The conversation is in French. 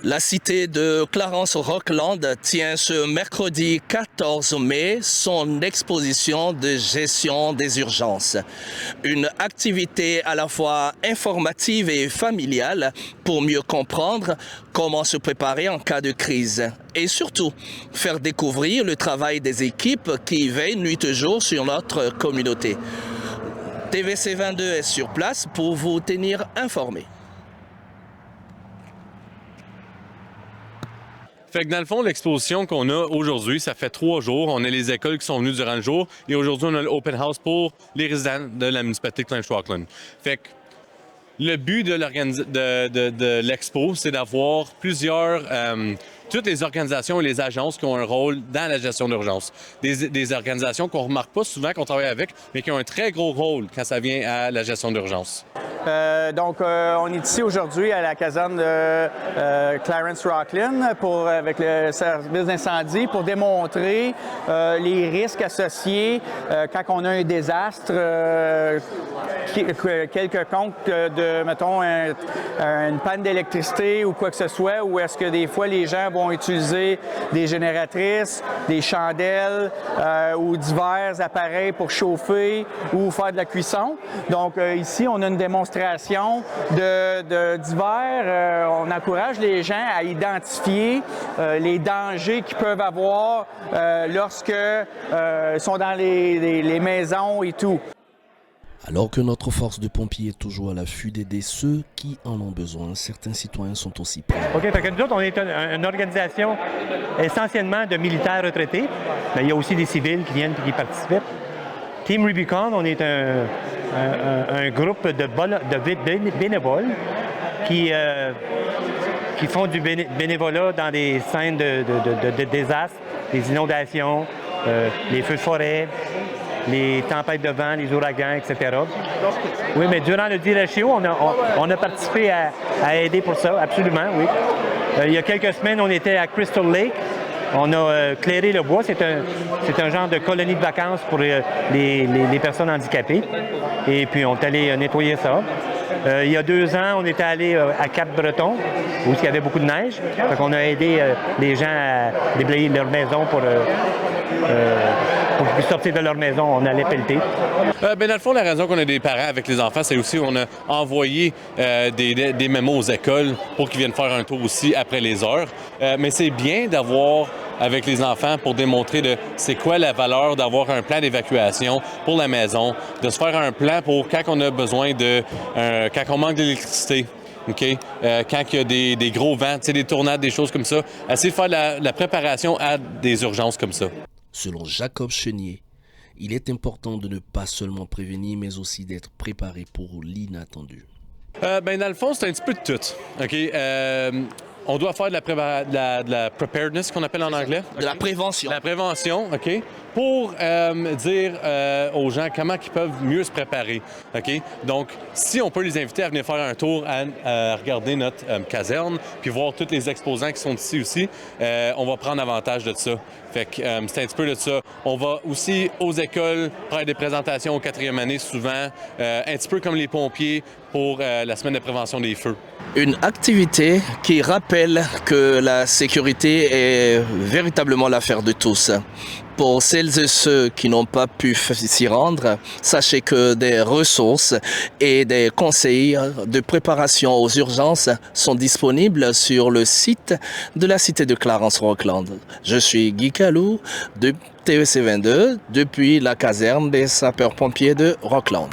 La cité de Clarence-Rockland tient ce mercredi 14 mai son exposition de gestion des urgences. Une activité à la fois informative et familiale pour mieux comprendre comment se préparer en cas de crise. Et surtout, faire découvrir le travail des équipes qui veillent nuit et jour sur notre communauté. TVC 22 est sur place pour vous tenir informés. Fait que dans le fond, l'exposition qu'on a aujourd'hui, ça fait 3 jours. On a les écoles qui sont venues durant le jour et aujourd'hui, on a l'open house pour les résidents de la municipalité de Clarence-Rockland. Fait que le but de l'expo, c'est d'avoir toutes les organisations et les agences qui ont un rôle dans la gestion d'urgence. Des organisations qu'on ne remarque pas souvent qu'on travaille avec, mais qui ont un très gros rôle quand ça vient à la gestion d'urgence. On est ici aujourd'hui à la caserne de Clarence-Rockland avec le service d'incendie pour démontrer les risques associés quand on a un désastre quelconque de, mettons, une panne d'électricité ou quoi que ce soit, ou est-ce que des fois les gens vont utiliser des génératrices, des chandelles ou divers appareils pour chauffer ou faire de la cuisson. Donc ici, on a une démonstration de divers. On encourage les gens à identifier les dangers qu'ils peuvent avoir lorsque sont dans les maisons et tout. Alors que notre force de pompiers est toujours à l'affût d'aider ceux qui en ont besoin, certains citoyens sont aussi prêts. OK, fait que nous autres, on est une organisation essentiellement de militaires retraités, mais il y a aussi des civils qui viennent et qui participent. Team Rubicon, on est un groupe de bénévoles qui font du bénévolat dans des scènes de désastres, des inondations, les feux de forêt, les tempêtes de vent, les ouragans, etc. Oui, mais durant le DLHO, on a participé à aider pour ça, absolument, oui. Il y a quelques semaines, on était à Crystal Lake. On a clairé le bois. C'est un genre de colonie de vacances pour les personnes handicapées. Et puis, on est allé nettoyer ça. Il y a 2 ans, on était allé à Cap-Breton, où il y avait beaucoup de neige. Donc, on a aidé les gens à déblayer leur maison pour sortir de leur maison. On allait pelleter. Dans le fond, la raison qu'on a des parents avec les enfants, c'est aussi qu'on a envoyé des mémos aux écoles pour qu'ils viennent faire un tour aussi après les heures. Mais c'est bien d'avoir avec les enfants pour démontrer c'est quoi la valeur d'avoir un plan d'évacuation pour la maison, de se faire un plan pour quand on a besoin quand on manque d'électricité. Okay? Quand il y a des gros vents, des tornades, des choses comme ça, essayer de faire la préparation à des urgences comme ça. Selon Jacob Chenier, il est important de ne pas seulement prévenir, mais aussi d'être préparé pour l'inattendu. Dans le fond, c'est un petit peu de tout. Okay? On doit faire de la preparedness, qu'on appelle en anglais. De la prévention. La prévention, OK, pour dire aux gens comment ils peuvent mieux se préparer, OK? Donc, si on peut les inviter à venir faire un tour à regarder notre caserne, puis voir tous les exposants qui sont ici aussi, on va prendre avantage de ça. Fait que c'est un petit peu de ça. On va aussi aux écoles faire des présentations aux 4e année souvent, un petit peu comme les pompiers pour la semaine de prévention des feux. Une activité qui rappelle que la sécurité est véritablement l'affaire de tous. Pour celles et ceux qui n'ont pas pu s'y rendre, sachez que des ressources et des conseils de préparation aux urgences sont disponibles sur le site de la cité de Clarence-Rockland. Je suis Guy Calou de TVC 22 depuis la caserne des sapeurs-pompiers de Rockland.